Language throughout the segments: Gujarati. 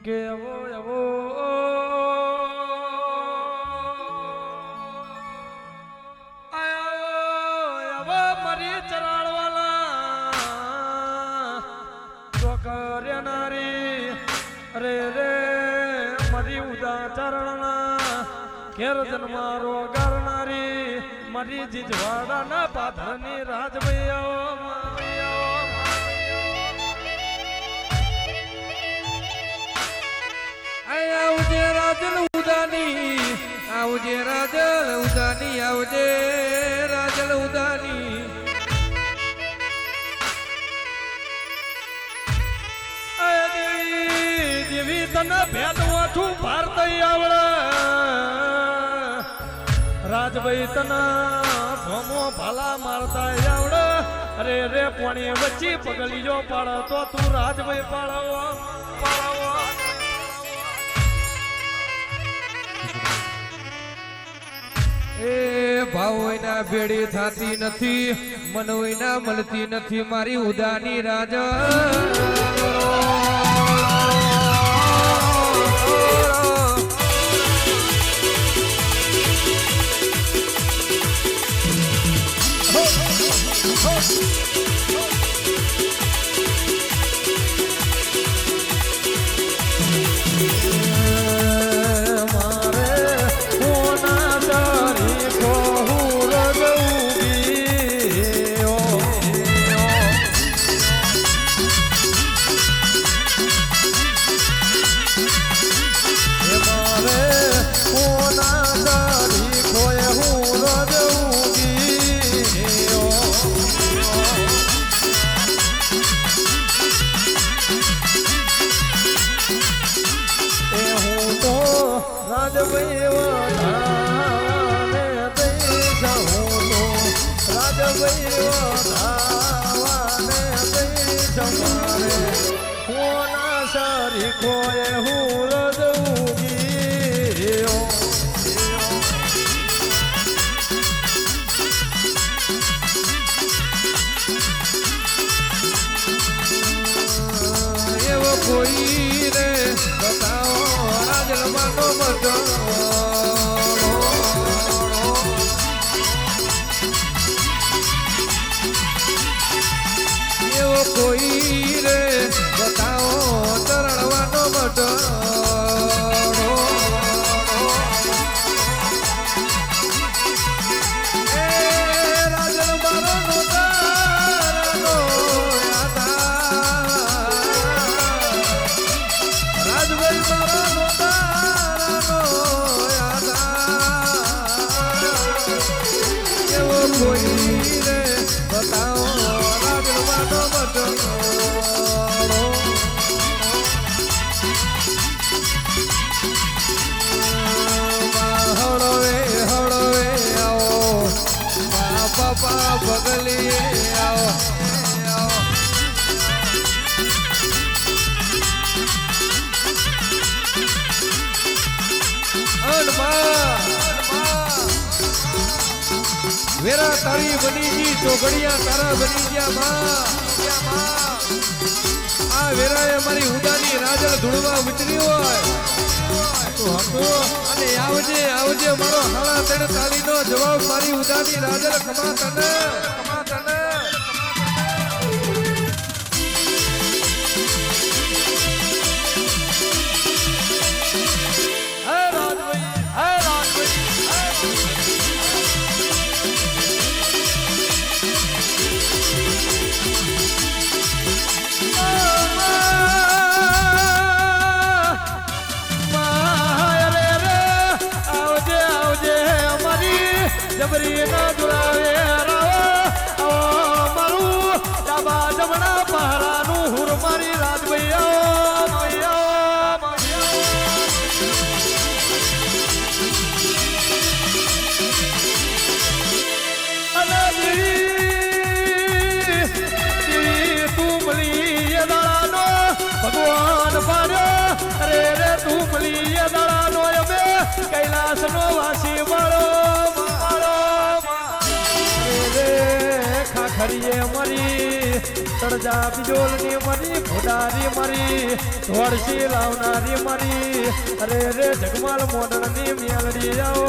કે એવો એવો આયો મારી ચરાળવાલા ચોકર્યનારી અરે રે મારી ઉદા ચરણના ઘેર જન્મારો કરનારી મારી જીજવાડાના પાથરની રાજભૈયાઓ આવજે રાજલ ઉદાની આવજે રાજલ ઉદાની આવજે રાજલ ઉદાની દેવી તને ભેદ વાઠું ભારત આવડે રાજભાઈ તના ભમો ભાલા મારતા આવડે અરે રે પોણી વચ્ચે પગલીઓ પાડો તો તું રાજભાઈ પાડો એ ભાવ વિના ભેડી થતી નથી મન વિના મળતી નથી મારી ઉદાની રાજા કોઈ રે બતાવો રાજલવાનો બટો એવો કોઈ રે બતાવો ચરણવાનો બટો બગલીએ આવો વેરા તારી બની ગઈ ચોઘડિયા તારા બની ગયા માં આ વેરાએ મારી ઉદાની રાજલ ધૂળવા વિતરી હોય તો હતો અને આવજે આવજે મારો હાલા 43 નો જવાબ મારી ઉદાની રાજલ ખમા તને જબરી ના દુરાવે રાવો મારું ડાબા જમણા પહારાનું હુર મારી રાજભૈયા અને દેવી તું મળી દાડાનો ભગવાન પાડ્યો અરે રે તું મળી દાડાનો અમે કૈલાસનો વાસી વાળો ખરીએ મરી તળજા બિજોલની મારી ભોડારી મારી ધોળસી લાવનારી મારી અરે રે જગમાલ મોડલની મેલડી આવો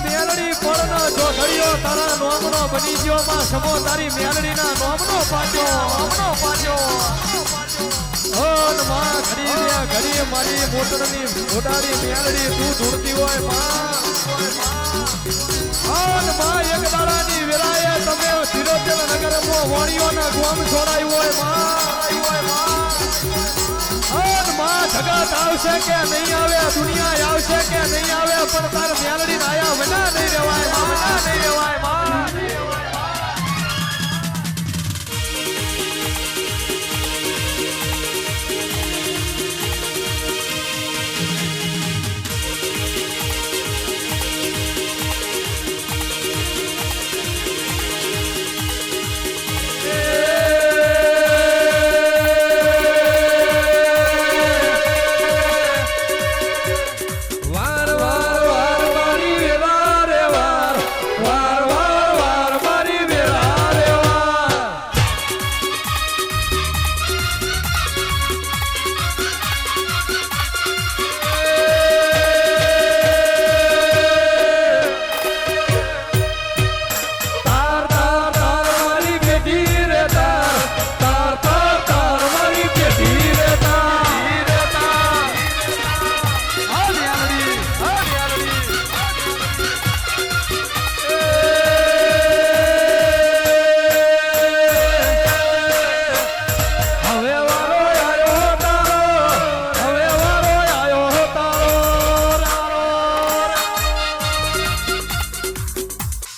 મેલડી પડનો જો ઘડિયો તારા નોમનો બની ગયો માં સમો તારી મેલડીના નોમનો પાટ્યો ઓન માં ઘડી મારી મોટરની મોટારી મેલડી તું ધૂળતી હોય માં ઓન માં એક દાડાની વિરાએ તમે સિરોતેલ નગરમાં વાણીઓના ગોમ છોડાયું હોય માં ઓન માં જગત આવશે કે નહીં આવે દુનિયા આવશે કે નહીં આવે પણ તાર મેલડી આયા વના નહીં રહેવાય માં